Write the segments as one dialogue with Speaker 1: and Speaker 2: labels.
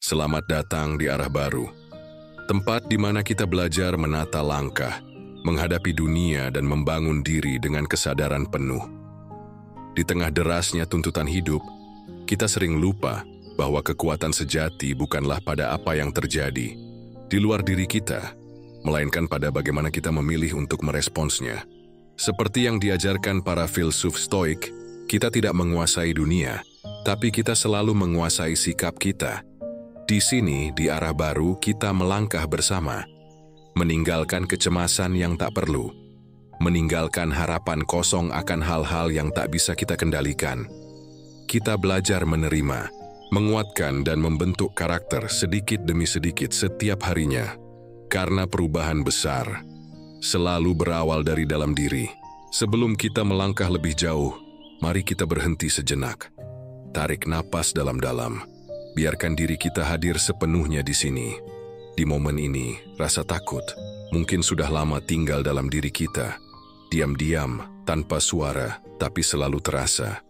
Speaker 1: Selamat datang di arah baru, tempat di mana kita belajar menata langkah, menghadapi dunia dan membangun diri dengan kesadaran penuh. Di tengah derasnya tuntutan hidup, kita sering lupa bahwa kekuatan sejati bukanlah pada apa yang terjadi di luar diri kita, melainkan pada bagaimana kita memilih untuk meresponsnya. Seperti yang diajarkan para filsuf Stoik, kita tidak menguasai dunia, tapi kita selalu menguasai sikap kita. Di sini, di arah baru, kita melangkah bersama, meninggalkan kecemasan yang tak perlu, meninggalkan harapan kosong akan hal-hal yang tak bisa kita kendalikan. Kita belajar menerima, menguatkan dan membentuk karakter sedikit demi sedikit setiap harinya, karena perubahan besar selalu berawal dari dalam diri. Sebelum kita melangkah lebih jauh, mari kita berhenti sejenak. Tarik napas dalam-dalam. Biarkan diri kita hadir sepenuhnya di sini. Di momen ini, rasa takut mungkin sudah lama tinggal dalam diri kita. Diam-diam, tanpa suara, tapi selalu terasa.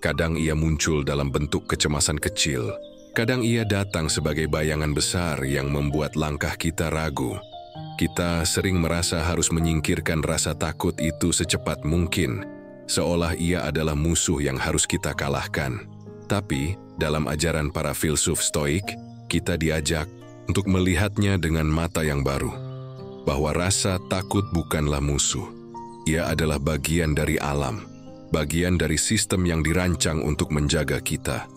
Speaker 1: Kadang ia muncul dalam bentuk kecemasan kecil. Kadang ia datang sebagai bayangan besar yang membuat langkah kita ragu. Kita sering merasa harus menyingkirkan rasa takut itu secepat mungkin, seolah ia adalah musuh yang harus kita kalahkan. Tapi, dalam ajaran para filsuf Stoik, kita diajak untuk melihatnya dengan mata yang baru, bahwa rasa takut bukanlah musuh. Ia adalah bagian dari alam, bagian dari sistem yang dirancang untuk menjaga kita,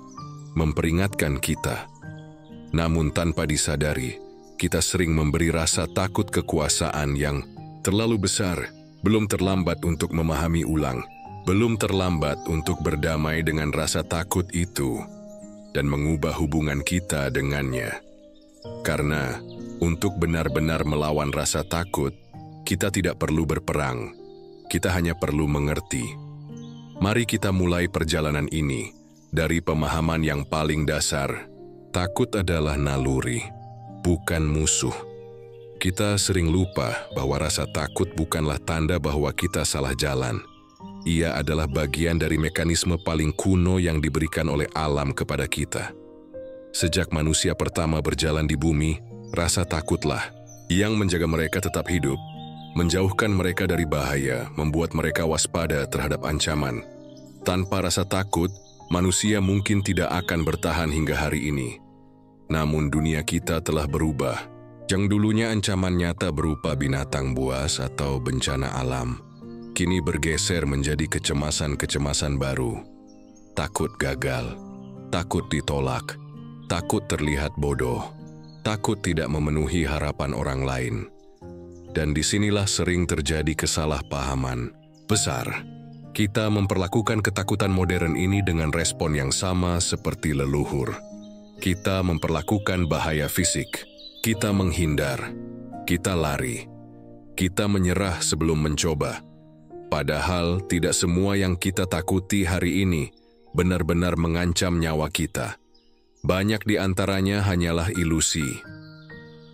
Speaker 1: memperingatkan kita. Namun tanpa disadari, kita sering memberi rasa takut kekuasaan yang terlalu besar. Belum terlambat untuk memahami ulang, belum terlambat untuk berdamai dengan rasa takut itu dan mengubah hubungan kita dengannya. Karena untuk benar-benar melawan rasa takut, kita tidak perlu berperang, kita hanya perlu mengerti. Mari kita mulai perjalanan ini dari pemahaman yang paling dasar. Takut adalah naluri, bukan musuh. Kita sering lupa bahwa rasa takut bukanlah tanda bahwa kita salah jalan. Ia adalah bagian dari mekanisme paling kuno yang diberikan oleh alam kepada kita. Sejak manusia pertama berjalan di bumi, rasa takutlah yang menjaga mereka tetap hidup, menjauhkan mereka dari bahaya, membuat mereka waspada terhadap ancaman. Tanpa rasa takut, manusia mungkin tidak akan bertahan hingga hari ini. Namun dunia kita telah berubah. Yang dulunya ancaman nyata berupa binatang buas atau bencana alam, kini bergeser menjadi kecemasan-kecemasan baru. Takut gagal, takut ditolak, takut terlihat bodoh, takut tidak memenuhi harapan orang lain. Dan disinilah sering terjadi kesalahpahaman besar. Kita memperlakukan ketakutan modern ini dengan respon yang sama seperti leluhur. Kita memperlakukan bahaya fisik, kita menghindar, kita lari, kita menyerah sebelum mencoba. Padahal tidak semua yang kita takuti hari ini benar-benar mengancam nyawa kita. Banyak di antaranya hanyalah ilusi.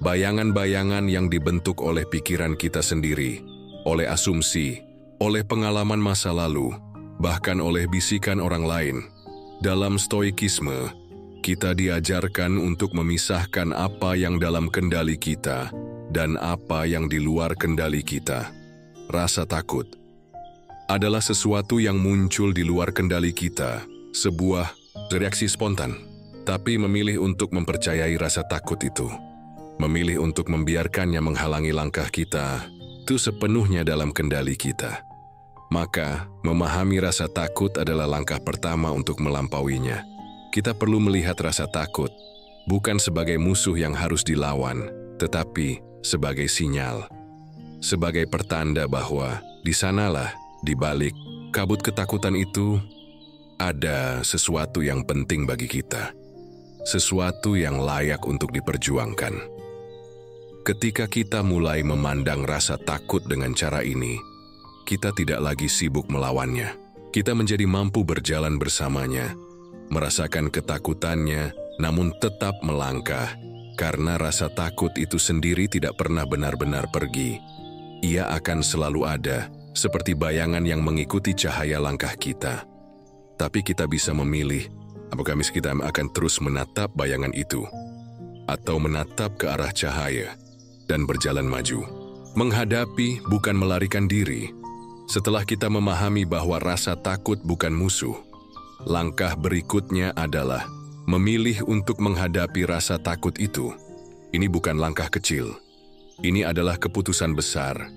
Speaker 1: Bayangan-bayangan yang dibentuk oleh pikiran kita sendiri, oleh asumsi, oleh pengalaman masa lalu, bahkan oleh bisikan orang lain. Dalam Stoikisme, kita diajarkan untuk memisahkan apa yang dalam kendali kita dan apa yang di luar kendali kita. Rasa takut adalah sesuatu yang muncul di luar kendali kita, sebuah reaksi spontan. Tapi memilih untuk mempercayai rasa takut itu, memilih untuk membiarkannya menghalangi langkah kita, itu sepenuhnya dalam kendali kita. Maka, memahami rasa takut adalah langkah pertama untuk melampauinya. Kita perlu melihat rasa takut, bukan sebagai musuh yang harus dilawan, tetapi sebagai sinyal. Sebagai pertanda bahwa di sanalah, di balik kabut ketakutan itu, ada sesuatu yang penting bagi kita. Sesuatu yang layak untuk diperjuangkan. Ketika kita mulai memandang rasa takut dengan cara ini, kita tidak lagi sibuk melawannya. Kita menjadi mampu berjalan bersamanya, merasakan ketakutannya, namun tetap melangkah, karena rasa takut itu sendiri tidak pernah benar-benar pergi. Ia akan selalu ada, seperti bayangan yang mengikuti cahaya langkah kita. Tapi kita bisa memilih, apakah kita akan terus menatap bayangan itu, atau menatap ke arah cahaya dan berjalan maju. Menghadapi bukan melarikan diri. Setelah kita memahami bahwa rasa takut bukan musuh, langkah berikutnya adalah memilih untuk menghadapi rasa takut itu. Ini bukan langkah kecil. Ini adalah keputusan besar.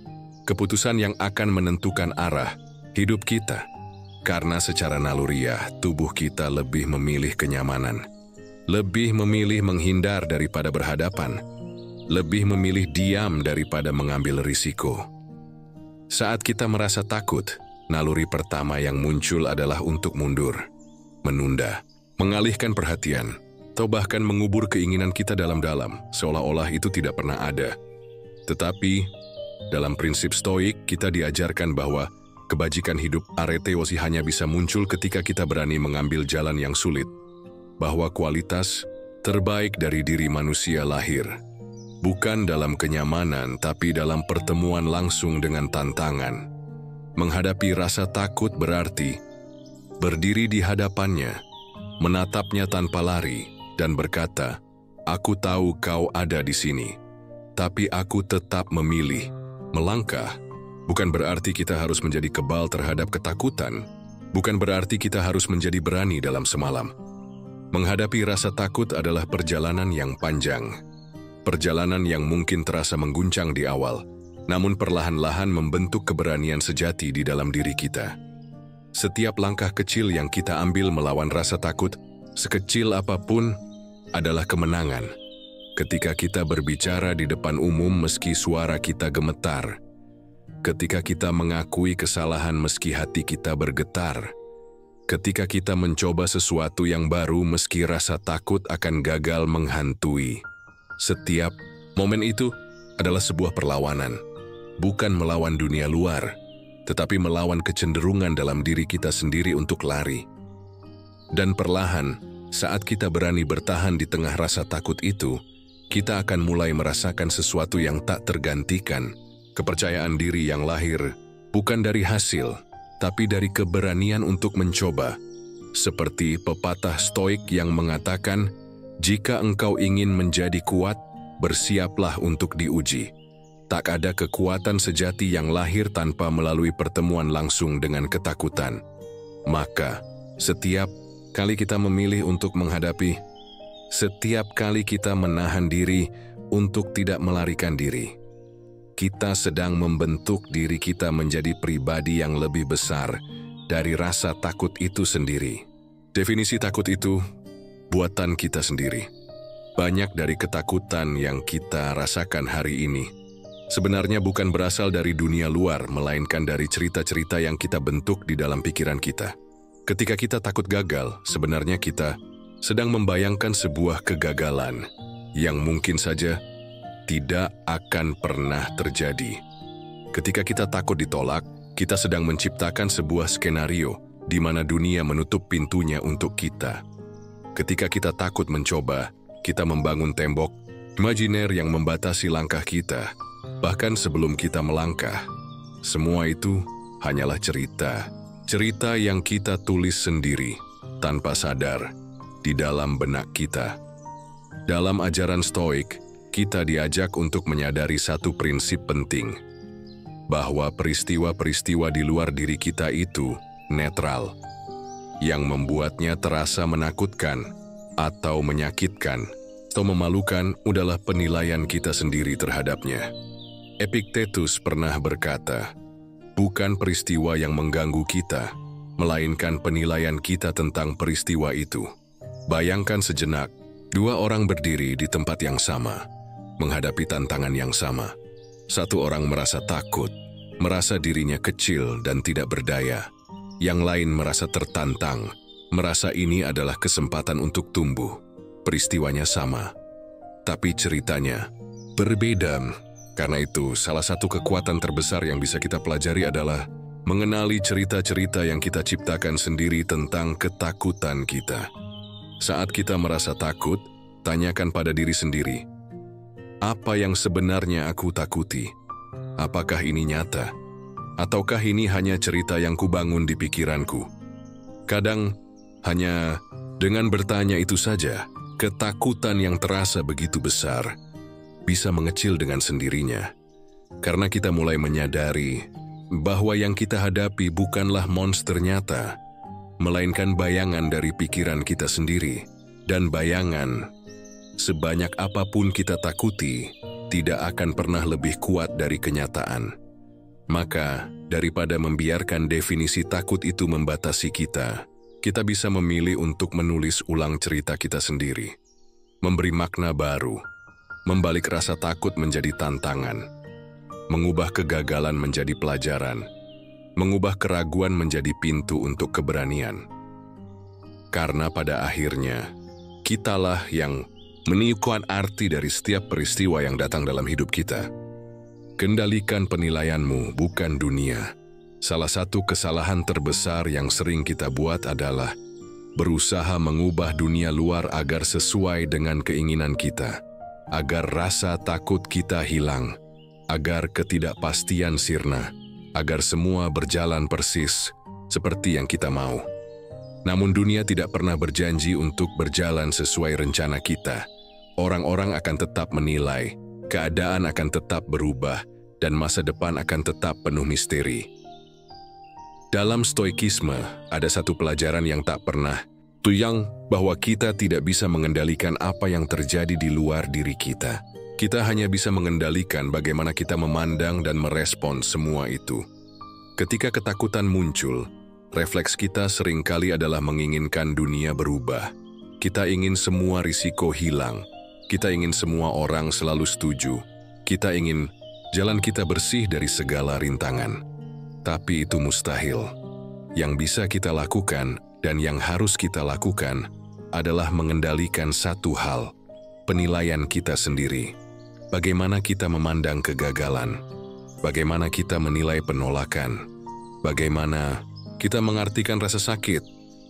Speaker 1: Keputusan yang akan menentukan arah hidup kita. Karena secara naluriah, tubuh kita lebih memilih kenyamanan. Lebih memilih menghindar daripada berhadapan. Lebih memilih diam daripada mengambil risiko. Saat kita merasa takut, naluri pertama yang muncul adalah untuk mundur, menunda, mengalihkan perhatian, atau bahkan mengubur keinginan kita dalam-dalam, seolah-olah itu tidak pernah ada. Tetapi, dalam prinsip stoik, kita diajarkan bahwa kebajikan hidup areteosi hanya bisa muncul ketika kita berani mengambil jalan yang sulit, bahwa kualitas terbaik dari diri manusia lahir bukan dalam kenyamanan, tapi dalam pertemuan langsung dengan tantangan. Menghadapi rasa takut berarti berdiri di hadapannya, menatapnya tanpa lari, dan berkata, "Aku tahu kau ada di sini, tapi aku tetap memilih." Melangkah bukan berarti kita harus menjadi kebal terhadap ketakutan, bukan berarti kita harus menjadi berani dalam semalam. Menghadapi rasa takut adalah perjalanan yang panjang. Perjalanan yang mungkin terasa mengguncang di awal, namun perlahan-lahan membentuk keberanian sejati di dalam diri kita. Setiap langkah kecil yang kita ambil melawan rasa takut, sekecil apapun, adalah kemenangan. Ketika kita berbicara di depan umum meski suara kita gemetar, ketika kita mengakui kesalahan meski hati kita bergetar, ketika kita mencoba sesuatu yang baru meski rasa takut akan gagal menghantui. Setiap momen itu adalah sebuah perlawanan, bukan melawan dunia luar, tetapi melawan kecenderungan dalam diri kita sendiri untuk lari. Dan perlahan, saat kita berani bertahan di tengah rasa takut itu, kita akan mulai merasakan sesuatu yang tak tergantikan, kepercayaan diri yang lahir bukan dari hasil, tapi dari keberanian untuk mencoba. Seperti pepatah stoik yang mengatakan, "Jika engkau ingin menjadi kuat, bersiaplah untuk diuji." Tak ada kekuatan sejati yang lahir tanpa melalui pertemuan langsung dengan ketakutan. Maka, setiap kali kita memilih untuk menghadapi, setiap kali kita menahan diri untuk tidak melarikan diri, kita sedang membentuk diri kita menjadi pribadi yang lebih besar dari rasa takut itu sendiri. Definisi takut itu buatan kita sendiri. Banyak dari ketakutan yang kita rasakan hari ini sebenarnya bukan berasal dari dunia luar, melainkan dari cerita-cerita yang kita bentuk di dalam pikiran kita. Ketika kita takut gagal, sebenarnya kita sedang membayangkan sebuah kegagalan yang mungkin saja tidak akan pernah terjadi. Ketika kita takut ditolak, kita sedang menciptakan sebuah skenario di mana dunia menutup pintunya untuk kita. Ketika kita takut mencoba, kita membangun tembok imajiner yang membatasi langkah kita, bahkan sebelum kita melangkah. Semua itu hanyalah cerita yang kita tulis sendiri, tanpa sadar, di dalam benak kita. Dalam ajaran stoik, kita diajak untuk menyadari satu prinsip penting, bahwa peristiwa-peristiwa di luar diri kita itu netral. Yang membuatnya terasa menakutkan, atau menyakitkan, atau memalukan adalah penilaian kita sendiri terhadapnya. Epictetus pernah berkata, bukan peristiwa yang mengganggu kita, melainkan penilaian kita tentang peristiwa itu. Bayangkan sejenak, dua orang berdiri di tempat yang sama, menghadapi tantangan yang sama. Satu orang merasa takut, merasa dirinya kecil dan tidak berdaya. Yang lain merasa tertantang, merasa ini adalah kesempatan untuk tumbuh. Peristiwanya sama, tapi ceritanya berbeda. Karena itu, salah satu kekuatan terbesar yang bisa kita pelajari adalah mengenali cerita-cerita yang kita ciptakan sendiri tentang ketakutan kita. Saat kita merasa takut, tanyakan pada diri sendiri, apa yang sebenarnya aku takuti? Apakah ini nyata? Ataukah ini hanya cerita yang kubangun di pikiranku? Kadang, hanya dengan bertanya itu saja, Ketakutan yang terasa begitu besar bisa mengecil dengan sendirinya, karena kita mulai menyadari bahwa yang kita hadapi bukanlah monster nyata, melainkan bayangan dari pikiran kita sendiri. Dan bayangan, sebanyak apapun kita takuti, tidak akan pernah lebih kuat dari kenyataan. Maka, daripada membiarkan definisi takut itu membatasi kita bisa memilih untuk menulis ulang cerita kita sendiri, memberi makna baru, membalik rasa takut menjadi tantangan, mengubah kegagalan menjadi pelajaran, mengubah keraguan menjadi pintu untuk keberanian. Karena pada akhirnya, kitalah yang meniupkan arti dari setiap peristiwa yang datang dalam hidup kita. Kendalikan penilaianmu, bukan dunia. Salah satu kesalahan terbesar yang sering kita buat adalah berusaha mengubah dunia luar agar sesuai dengan keinginan kita, agar rasa takut kita hilang, agar ketidakpastian sirna, agar semua berjalan persis seperti yang kita mau. Namun dunia tidak pernah berjanji untuk berjalan sesuai rencana kita. Orang-orang akan tetap menilai, keadaan akan tetap berubah, dan masa depan akan tetap penuh misteri. Dalam stoikisme, ada satu pelajaran yang tak pernah tuyang, bahwa kita tidak bisa mengendalikan apa yang terjadi di luar diri kita. Kita hanya bisa mengendalikan bagaimana kita memandang dan merespon semua itu. Ketika ketakutan muncul, refleks kita seringkali adalah menginginkan dunia berubah. Kita ingin semua risiko hilang. Kita ingin semua orang selalu setuju. Kita ingin jalan kita bersih dari segala rintangan. Tapi itu mustahil. Yang bisa kita lakukan dan yang harus kita lakukan adalah mengendalikan satu hal, penilaian kita sendiri. Bagaimana kita memandang kegagalan, bagaimana kita menilai penolakan, bagaimana kita mengartikan rasa sakit.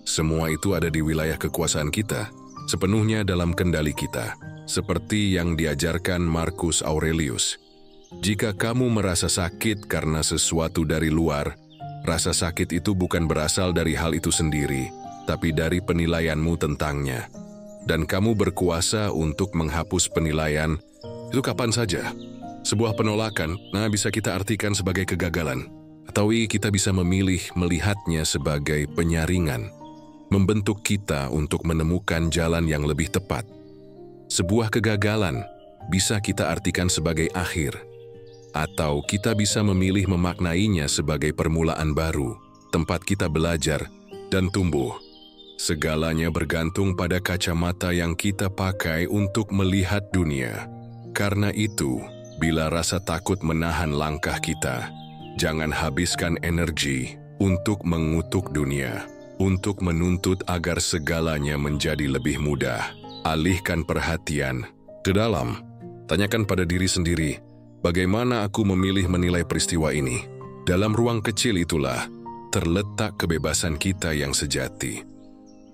Speaker 1: Semua itu ada di wilayah kekuasaan kita, sepenuhnya dalam kendali kita. Seperti yang diajarkan Marcus Aurelius. Jika kamu merasa sakit karena sesuatu dari luar, rasa sakit itu bukan berasal dari hal itu sendiri, tapi dari penilaianmu tentangnya. Dan kamu berkuasa untuk menghapus penilaian itu kapan saja. Sebuah penolakan, bisa kita artikan sebagai kegagalan. Atau kita bisa memilih melihatnya sebagai penyaringan, membentuk kita untuk menemukan jalan yang lebih tepat. Sebuah kegagalan bisa kita artikan sebagai akhir, atau kita bisa memilih memaknainya sebagai permulaan baru, tempat kita belajar dan tumbuh. Segalanya bergantung pada kacamata yang kita pakai untuk melihat dunia. Karena itu, bila rasa takut menahan langkah kita, jangan habiskan energi untuk mengutuk dunia, untuk menuntut agar segalanya menjadi lebih mudah. Alihkan perhatian ke dalam. Tanyakan pada diri sendiri, bagaimana aku memilih menilai peristiwa ini? Dalam ruang kecil itulah terletak kebebasan kita yang sejati.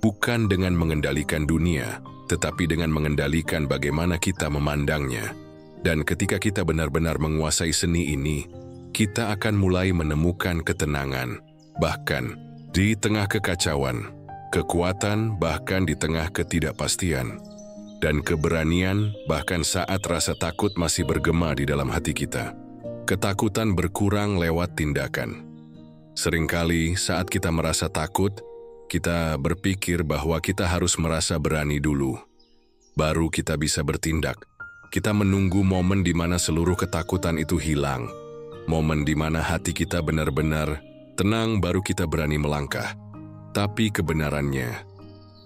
Speaker 1: Bukan dengan mengendalikan dunia, tetapi dengan mengendalikan bagaimana kita memandangnya. Dan ketika kita benar-benar menguasai seni ini, kita akan mulai menemukan ketenangan, bahkan di tengah kekacauan, kekuatan bahkan di tengah ketidakpastian, dan keberanian bahkan saat rasa takut masih bergema di dalam hati kita. Ketakutan berkurang lewat tindakan. Seringkali saat kita merasa takut, kita berpikir bahwa kita harus merasa berani dulu, baru kita bisa bertindak. Kita menunggu momen di mana seluruh ketakutan itu hilang, momen di mana hati kita benar-benar tenang baru kita berani melangkah. Tapi kebenarannya,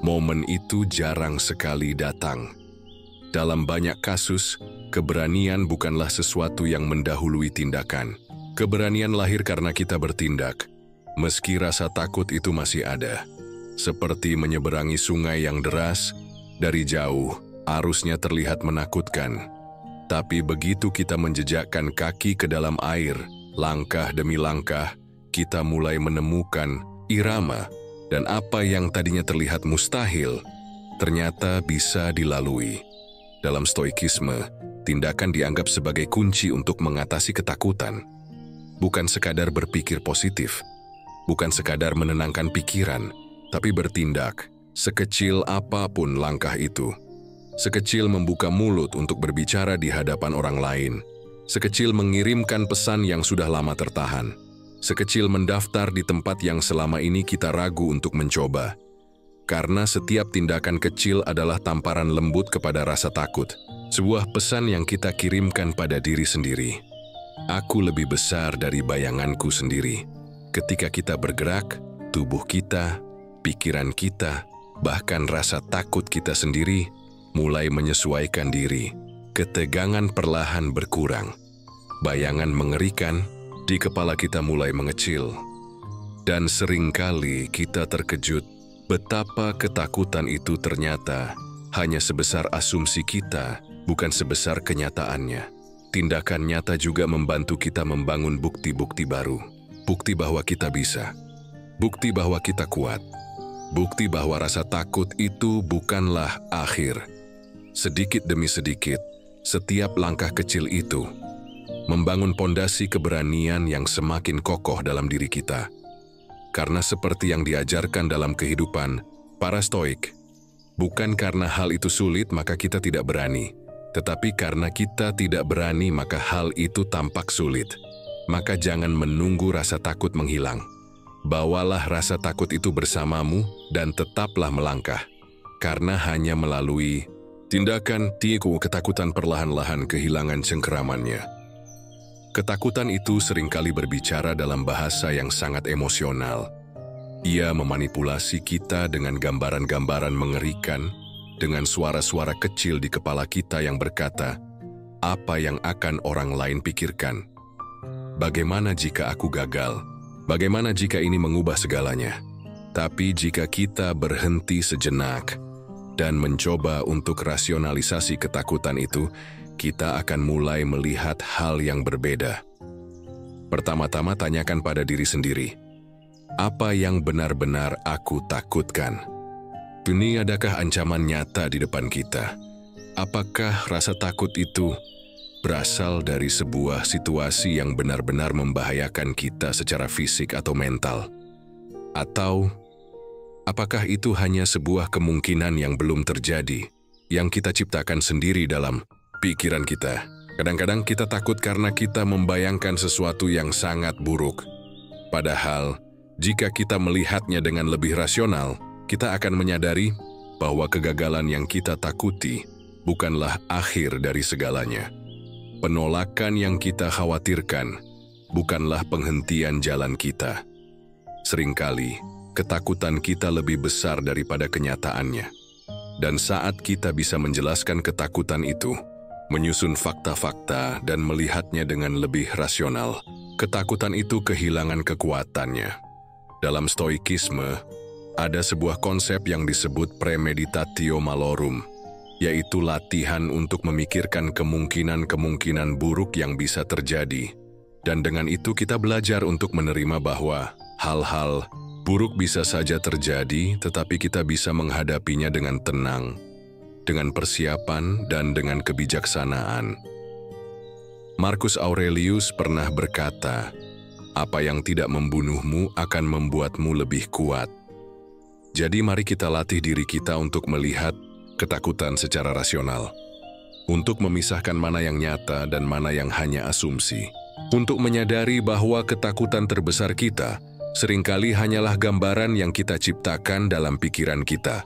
Speaker 1: momen itu jarang sekali datang. Dalam banyak kasus, keberanian bukanlah sesuatu yang mendahului tindakan. Keberanian lahir karena kita bertindak, meski rasa takut itu masih ada. Seperti menyeberangi sungai yang deras, dari jauh, arusnya terlihat menakutkan. Tapi begitu kita menjejakkan kaki ke dalam air, langkah demi langkah, kita mulai menemukan irama. Dan apa yang tadinya terlihat mustahil, ternyata bisa dilalui. Dalam stoikisme, tindakan dianggap sebagai kunci untuk mengatasi ketakutan. Bukan sekadar berpikir positif, bukan sekadar menenangkan pikiran, tapi bertindak, sekecil apapun langkah itu. sekecil membuka mulut untuk berbicara di hadapan orang lain, sekecil mengirimkan pesan yang sudah lama tertahan, sekecil mendaftar di tempat yang selama ini kita ragu untuk mencoba. Karena setiap tindakan kecil adalah tamparan lembut kepada rasa takut, sebuah pesan yang kita kirimkan pada diri sendiri. Aku lebih besar dari bayanganku sendiri. Ketika kita bergerak, tubuh kita, pikiran kita, bahkan rasa takut kita sendiri mulai menyesuaikan diri. Ketegangan perlahan berkurang. Bayangan mengerikan di kepala kita mulai mengecil. Dan seringkali kita terkejut betapa ketakutan itu ternyata hanya sebesar asumsi kita, bukan sebesar kenyataannya. Tindakan nyata juga membantu kita membangun bukti-bukti baru. Bukti bahwa kita bisa. Bukti bahwa kita kuat. Bukti bahwa rasa takut itu bukanlah akhir. Sedikit demi sedikit, setiap langkah kecil itu membangun pondasi keberanian yang semakin kokoh dalam diri kita. Karena seperti yang diajarkan dalam kehidupan para Stoik, bukan karena hal itu sulit maka kita tidak berani, tetapi karena kita tidak berani maka hal itu tampak sulit. Maka jangan menunggu rasa takut menghilang. Bawalah rasa takut itu bersamamu dan tetaplah melangkah. Karena hanya melalui tindakan ketakutan perlahan-lahan kehilangan cengkeramannya. Ketakutan itu seringkali berbicara dalam bahasa yang sangat emosional. Ia memanipulasi kita dengan gambaran-gambaran mengerikan, dengan suara-suara kecil di kepala kita yang berkata, apa yang akan orang lain pikirkan? Bagaimana jika aku gagal? Bagaimana jika ini mengubah segalanya? Tapi jika kita berhenti sejenak dan mencoba untuk rasionalisasi ketakutan itu, kita akan mulai melihat hal yang berbeda. Pertama-tama tanyakan pada diri sendiri, apa yang benar-benar aku takutkan? Ini adakah ancaman nyata di depan kita? Apakah rasa takut itu berasal dari sebuah situasi yang benar-benar membahayakan kita secara fisik atau mental? Atau apakah itu hanya sebuah kemungkinan yang belum terjadi, yang kita ciptakan sendiri dalam pikiran kita? Kadang-kadang kita takut karena kita membayangkan sesuatu yang sangat buruk. Padahal, jika kita melihatnya dengan lebih rasional, kita akan menyadari bahwa kegagalan yang kita takuti bukanlah akhir dari segalanya. Penolakan yang kita khawatirkan bukanlah penghentian jalan kita. Seringkali, ketakutan kita lebih besar daripada kenyataannya. Dan saat kita bisa menjelaskan ketakutan itu, menyusun fakta-fakta dan melihatnya dengan lebih rasional, ketakutan itu kehilangan kekuatannya. Dalam Stoikisme, ada sebuah konsep yang disebut premeditatio malorum, yaitu latihan untuk memikirkan kemungkinan-kemungkinan buruk yang bisa terjadi. Dan dengan itu kita belajar untuk menerima bahwa hal-hal buruk bisa saja terjadi, tetapi kita bisa menghadapinya dengan tenang, dengan persiapan dan dengan kebijaksanaan. Marcus Aurelius pernah berkata, apa yang tidak membunuhmu akan membuatmu lebih kuat. Jadi mari kita latih diri kita untuk melihat ketakutan secara rasional, untuk memisahkan mana yang nyata dan mana yang hanya asumsi, untuk menyadari bahwa ketakutan terbesar kita seringkali hanyalah gambaran yang kita ciptakan dalam pikiran kita.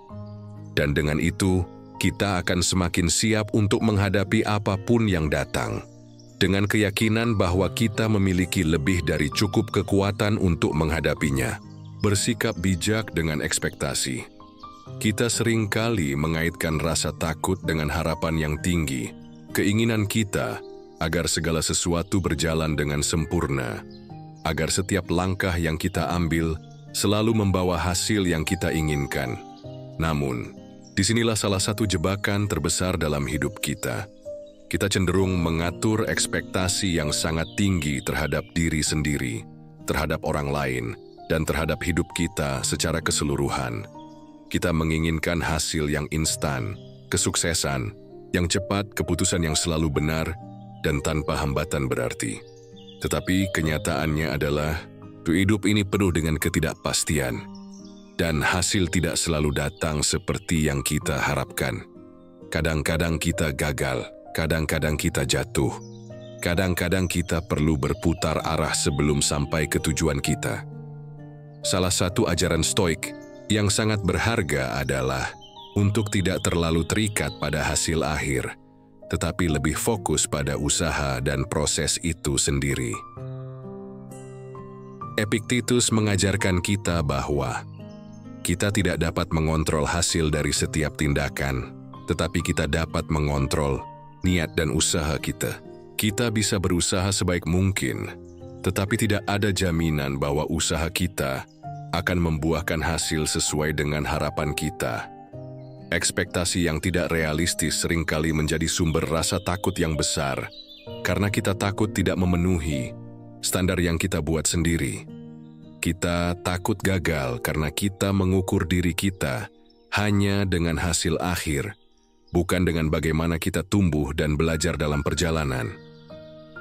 Speaker 1: Dan dengan itu, kita akan semakin siap untuk menghadapi apapun yang datang, dengan keyakinan bahwa kita memiliki lebih dari cukup kekuatan untuk menghadapinya. Bersikap bijak dengan ekspektasi. Kita seringkali mengaitkan rasa takut dengan harapan yang tinggi, keinginan kita agar segala sesuatu berjalan dengan sempurna, agar setiap langkah yang kita ambil selalu membawa hasil yang kita inginkan. Namun, disinilah salah satu jebakan terbesar dalam hidup kita. Kita cenderung mengatur ekspektasi yang sangat tinggi terhadap diri sendiri, terhadap orang lain, dan terhadap hidup kita secara keseluruhan. Kita menginginkan hasil yang instan, kesuksesan, yang cepat, keputusan yang selalu benar, dan tanpa hambatan berarti. Tetapi kenyataannya adalah, hidup ini penuh dengan ketidakpastian, dan hasil tidak selalu datang seperti yang kita harapkan. Kadang-kadang kita gagal, kadang-kadang kita jatuh, kadang-kadang kita perlu berputar arah sebelum sampai ke tujuan kita. Salah satu ajaran Stoik yang sangat berharga adalah untuk tidak terlalu terikat pada hasil akhir, tetapi lebih fokus pada usaha dan proses itu sendiri. Epictetus mengajarkan kita bahwa kita tidak dapat mengontrol hasil dari setiap tindakan, tetapi kita dapat mengontrol niat dan usaha kita. Kita bisa berusaha sebaik mungkin, tetapi tidak ada jaminan bahwa usaha kita akan membuahkan hasil sesuai dengan harapan kita. Ekspektasi yang tidak realistis seringkali menjadi sumber rasa takut yang besar, karena kita takut tidak memenuhi standar yang kita buat sendiri. Kita takut gagal karena kita mengukur diri kita hanya dengan hasil akhir, bukan dengan bagaimana kita tumbuh dan belajar dalam perjalanan.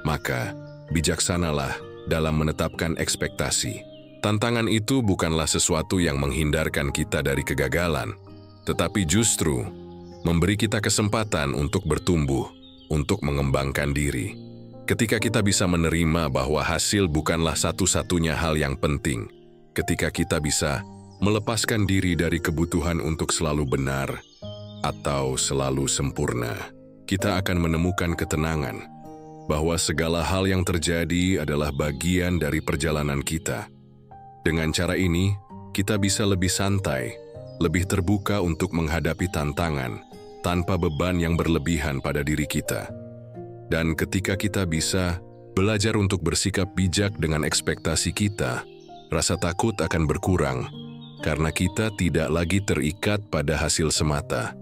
Speaker 1: Maka, bijaksanalah dalam menetapkan ekspektasi. Tantangan itu bukanlah sesuatu yang menghindarkan kita dari kegagalan, tetapi justru memberi kita kesempatan untuk bertumbuh, untuk mengembangkan diri. Ketika kita bisa menerima bahwa hasil bukanlah satu-satunya hal yang penting, ketika kita bisa melepaskan diri dari kebutuhan untuk selalu benar atau selalu sempurna, kita akan menemukan ketenangan bahwa segala hal yang terjadi adalah bagian dari perjalanan kita. Dengan cara ini, kita bisa lebih santai, lebih terbuka untuk menghadapi tantangan tanpa beban yang berlebihan pada diri kita. Dan ketika kita bisa belajar untuk bersikap bijak dengan ekspektasi kita, rasa takut akan berkurang karena kita tidak lagi terikat pada hasil semata.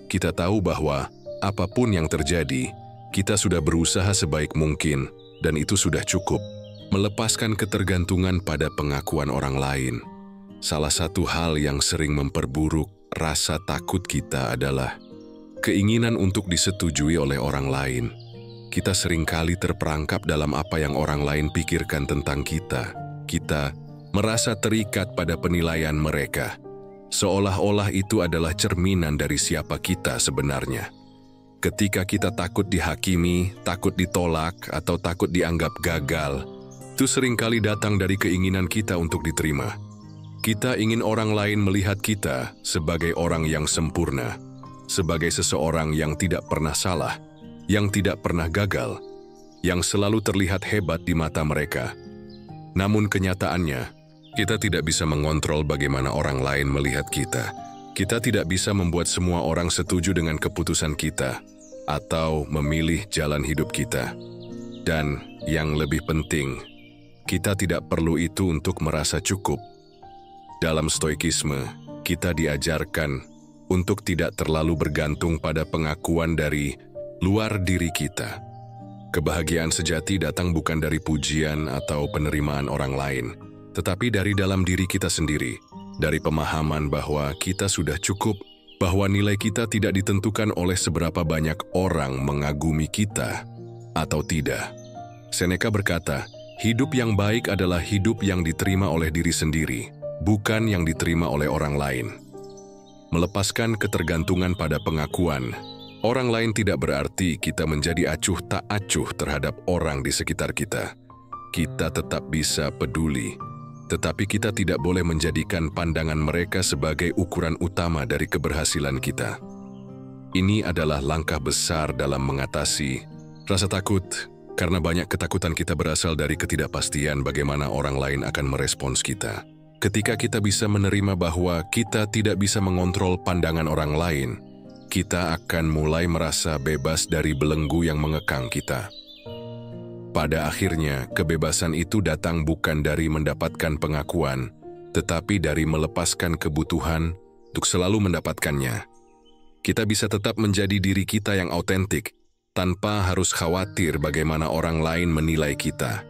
Speaker 1: Kita tahu bahwa apapun yang terjadi, kita sudah berusaha sebaik mungkin dan itu sudah cukup. Melepaskan ketergantungan pada pengakuan orang lain. Salah satu hal yang sering memperburuk rasa takut kita adalah keinginan untuk disetujui oleh orang lain. Kita seringkali terperangkap dalam apa yang orang lain pikirkan tentang kita. Kita merasa terikat pada penilaian mereka, seolah-olah itu adalah cerminan dari siapa kita sebenarnya. Ketika kita takut dihakimi, takut ditolak, atau takut dianggap gagal, itu seringkali datang dari keinginan kita untuk diterima. Kita ingin orang lain melihat kita sebagai orang yang sempurna, sebagai seseorang yang tidak pernah salah, yang tidak pernah gagal, yang selalu terlihat hebat di mata mereka. Namun kenyataannya, kita tidak bisa mengontrol bagaimana orang lain melihat kita. Kita tidak bisa membuat semua orang setuju dengan keputusan kita atau memilih jalan hidup kita. Dan yang lebih penting, kita tidak perlu itu untuk merasa cukup. Dalam stoikisme, kita diajarkan untuk tidak terlalu bergantung pada pengakuan dari luar diri kita. Kebahagiaan sejati datang bukan dari pujian atau penerimaan orang lain, tetapi dari dalam diri kita sendiri, dari pemahaman bahwa kita sudah cukup, bahwa nilai kita tidak ditentukan oleh seberapa banyak orang mengagumi kita atau tidak. Seneca berkata, hidup yang baik adalah hidup yang diterima oleh diri sendiri, bukan yang diterima oleh orang lain. Melepaskan ketergantungan pada pengakuan orang lain tidak berarti kita menjadi acuh tak acuh terhadap orang di sekitar kita. Kita tetap bisa peduli, tetapi kita tidak boleh menjadikan pandangan mereka sebagai ukuran utama dari keberhasilan kita. Ini adalah langkah besar dalam mengatasi rasa takut, karena banyak ketakutan kita berasal dari ketidakpastian bagaimana orang lain akan merespons kita. Ketika kita bisa menerima bahwa kita tidak bisa mengontrol pandangan orang lain, kita akan mulai merasa bebas dari belenggu yang mengekang kita. Pada akhirnya, kebebasan itu datang bukan dari mendapatkan pengakuan, tetapi dari melepaskan kebutuhan untuk selalu mendapatkannya. Kita bisa tetap menjadi diri kita yang autentik, tanpa harus khawatir bagaimana orang lain menilai kita.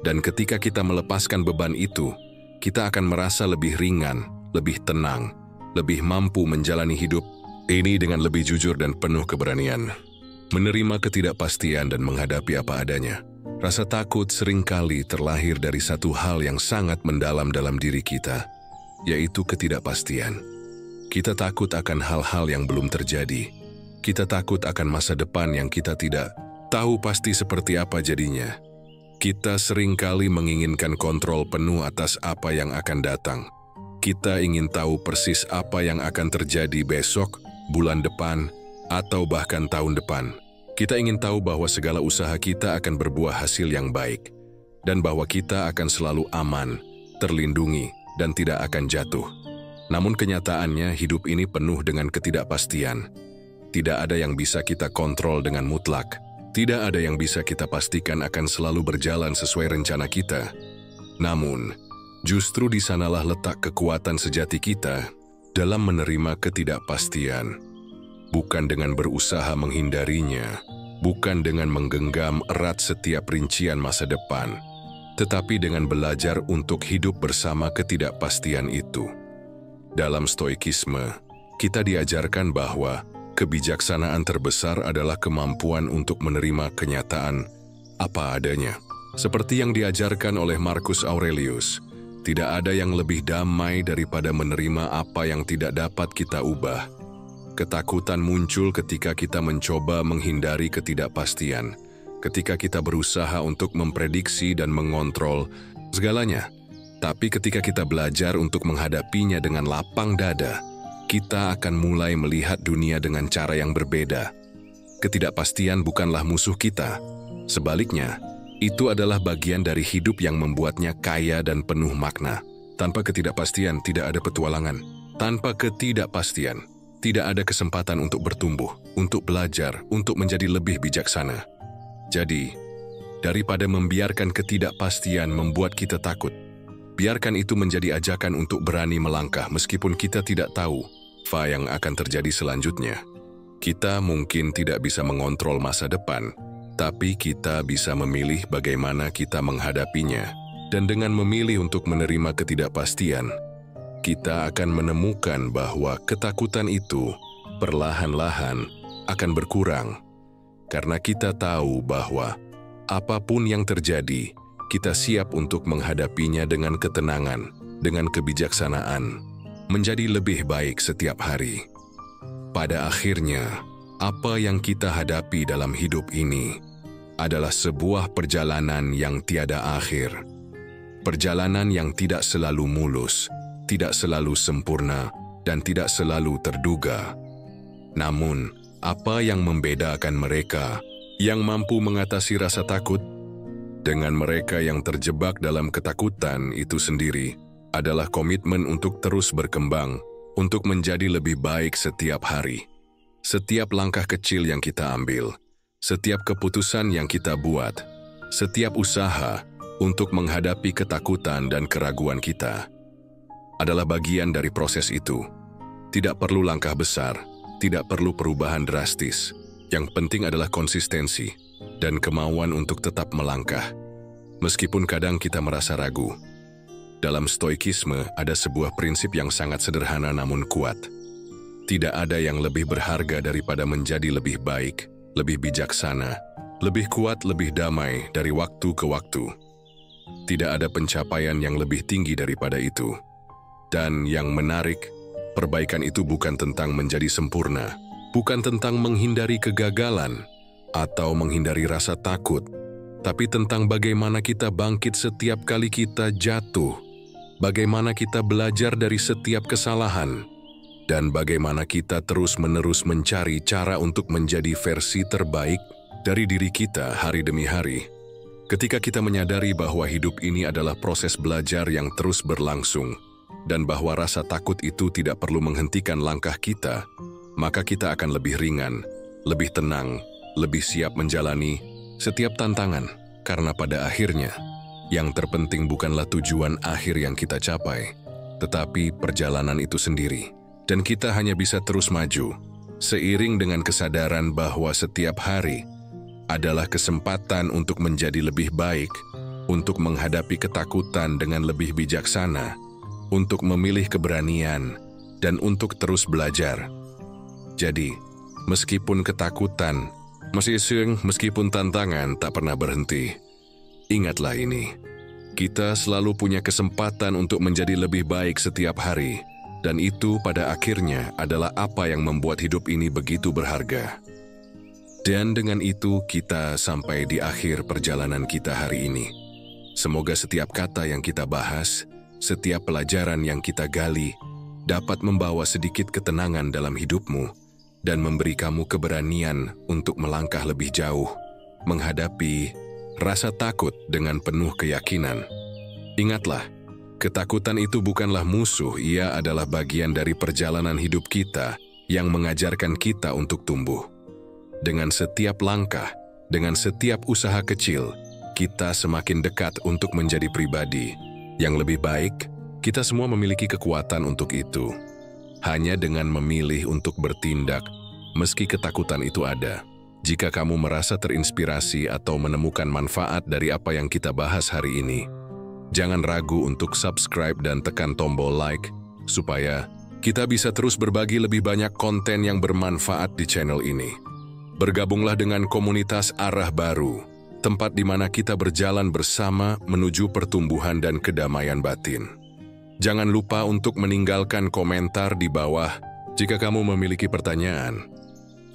Speaker 1: Dan ketika kita melepaskan beban itu, kita akan merasa lebih ringan, lebih tenang, lebih mampu menjalani hidup ini dengan lebih jujur dan penuh keberanian. Menerima ketidakpastian dan menghadapi apa adanya. Rasa takut seringkali terlahir dari satu hal yang sangat mendalam dalam diri kita, yaitu ketidakpastian. Kita takut akan hal-hal yang belum terjadi. Kita takut akan masa depan yang kita tidak tahu pasti seperti apa jadinya. Kita seringkali menginginkan kontrol penuh atas apa yang akan datang. Kita ingin tahu persis apa yang akan terjadi besok, bulan depan, atau bahkan tahun depan. Kita ingin tahu bahwa segala usaha kita akan berbuah hasil yang baik, dan bahwa kita akan selalu aman, terlindungi, dan tidak akan jatuh. Namun kenyataannya hidup ini penuh dengan ketidakpastian. Tidak ada yang bisa kita kontrol dengan mutlak. Tidak ada yang bisa kita pastikan akan selalu berjalan sesuai rencana kita. Namun, justru di sanalah letak kekuatan sejati kita dalam menerima ketidakpastian. Bukan dengan berusaha menghindarinya, bukan dengan menggenggam erat setiap rincian masa depan, tetapi dengan belajar untuk hidup bersama ketidakpastian itu. Dalam stoikisme, kita diajarkan bahwa kebijaksanaan terbesar adalah kemampuan untuk menerima kenyataan apa adanya. Seperti yang diajarkan oleh Marcus Aurelius, tidak ada yang lebih damai daripada menerima apa yang tidak dapat kita ubah. Ketakutan muncul ketika kita mencoba menghindari ketidakpastian, ketika kita berusaha untuk memprediksi dan mengontrol segalanya. Tapi ketika kita belajar untuk menghadapinya dengan lapang dada, kita akan mulai melihat dunia dengan cara yang berbeda. Ketidakpastian bukanlah musuh kita. Sebaliknya, itu adalah bagian dari hidup yang membuatnya kaya dan penuh makna. Tanpa ketidakpastian tidak ada petualangan. Tanpa ketidakpastian, tidak ada kesempatan untuk bertumbuh, untuk belajar, untuk menjadi lebih bijaksana. Jadi, daripada membiarkan ketidakpastian membuat kita takut, biarkan itu menjadi ajakan untuk berani melangkah meskipun kita tidak tahu apa yang akan terjadi selanjutnya. Kita mungkin tidak bisa mengontrol masa depan, tapi kita bisa memilih bagaimana kita menghadapinya. Dan dengan memilih untuk menerima ketidakpastian, kita akan menemukan bahwa ketakutan itu perlahan-lahan akan berkurang. Karena kita tahu bahwa apapun yang terjadi, kita siap untuk menghadapinya dengan ketenangan, dengan kebijaksanaan, menjadi lebih baik setiap hari. Pada akhirnya, apa yang kita hadapi dalam hidup ini adalah sebuah perjalanan yang tiada akhir. Perjalanan yang tidak selalu mulus, tidak selalu sempurna, dan tidak selalu terduga. Namun, apa yang membedakan mereka yang mampu mengatasi rasa takut dengan mereka yang terjebak dalam ketakutan itu sendiri adalah komitmen untuk terus berkembang, untuk menjadi lebih baik setiap hari. Setiap langkah kecil yang kita ambil, setiap keputusan yang kita buat, setiap usaha untuk menghadapi ketakutan dan keraguan kita adalah bagian dari proses itu. Tidak perlu langkah besar, tidak perlu perubahan drastis. Yang penting adalah konsistensi dan kemauan untuk tetap melangkah. Meskipun kadang kita merasa ragu. Dalam stoikisme ada sebuah prinsip yang sangat sederhana namun kuat. Tidak ada yang lebih berharga daripada menjadi lebih baik, lebih bijaksana, lebih kuat, lebih damai dari waktu ke waktu. Tidak ada pencapaian yang lebih tinggi daripada itu. Dan yang menarik, perbaikan itu bukan tentang menjadi sempurna, bukan tentang menghindari kegagalan atau menghindari rasa takut, tapi tentang bagaimana kita bangkit setiap kali kita jatuh, bagaimana kita belajar dari setiap kesalahan, dan bagaimana kita terus-menerus mencari cara untuk menjadi versi terbaik dari diri kita hari demi hari. Ketika kita menyadari bahwa hidup ini adalah proses belajar yang terus berlangsung, dan bahwa rasa takut itu tidak perlu menghentikan langkah kita, maka kita akan lebih ringan, lebih tenang, lebih siap menjalani setiap tantangan. Karena pada akhirnya, yang terpenting bukanlah tujuan akhir yang kita capai, tetapi perjalanan itu sendiri. Dan kita hanya bisa terus maju, seiring dengan kesadaran bahwa setiap hari adalah kesempatan untuk menjadi lebih baik, untuk menghadapi ketakutan dengan lebih bijaksana, untuk memilih keberanian, dan untuk terus belajar. Jadi, meskipun ketakutan, meskipun tantangan tak pernah berhenti, ingatlah ini, kita selalu punya kesempatan untuk menjadi lebih baik setiap hari, Dan itu pada akhirnya adalah apa yang membuat hidup ini begitu berharga. Dan dengan itu kita sampai di akhir perjalanan kita hari ini. Semoga setiap kata yang kita bahas, setiap pelajaran yang kita gali, dapat membawa sedikit ketenangan dalam hidupmu dan memberi kamu keberanian untuk melangkah lebih jauh, menghadapi rasa takut dengan penuh keyakinan. Ingatlah, ketakutan itu bukanlah musuh, ia adalah bagian dari perjalanan hidup kita yang mengajarkan kita untuk tumbuh. Dengan setiap langkah, dengan setiap usaha kecil, kita semakin dekat untuk menjadi pribadi yang lebih baik. Kita semua memiliki kekuatan untuk itu. Hanya dengan memilih untuk bertindak, meski ketakutan itu ada. Jika kamu merasa terinspirasi atau menemukan manfaat dari apa yang kita bahas hari ini, jangan ragu untuk subscribe dan tekan tombol like, supaya kita bisa terus berbagi lebih banyak konten yang bermanfaat di channel ini. Bergabunglah dengan komunitas Arah Baru, tempat di mana kita berjalan bersama menuju pertumbuhan dan kedamaian batin. Jangan lupa untuk meninggalkan komentar di bawah jika kamu memiliki pertanyaan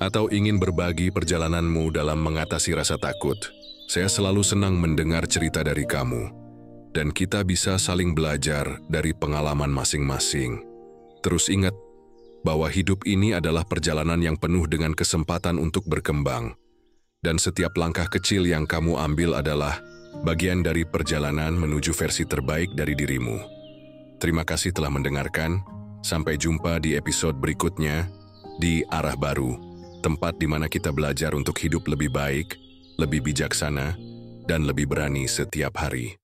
Speaker 1: atau ingin berbagi perjalananmu dalam mengatasi rasa takut. Saya selalu senang mendengar cerita dari kamu, dan kita bisa saling belajar dari pengalaman masing-masing. Terus ingat bahwa hidup ini adalah perjalanan yang penuh dengan kesempatan untuk berkembang, dan setiap langkah kecil yang kamu ambil adalah bagian dari perjalanan menuju versi terbaik dari dirimu. Terima kasih telah mendengarkan. Sampai jumpa di episode berikutnya di Arah Baru, tempat di mana kita belajar untuk hidup lebih baik, lebih bijaksana, dan lebih berani setiap hari.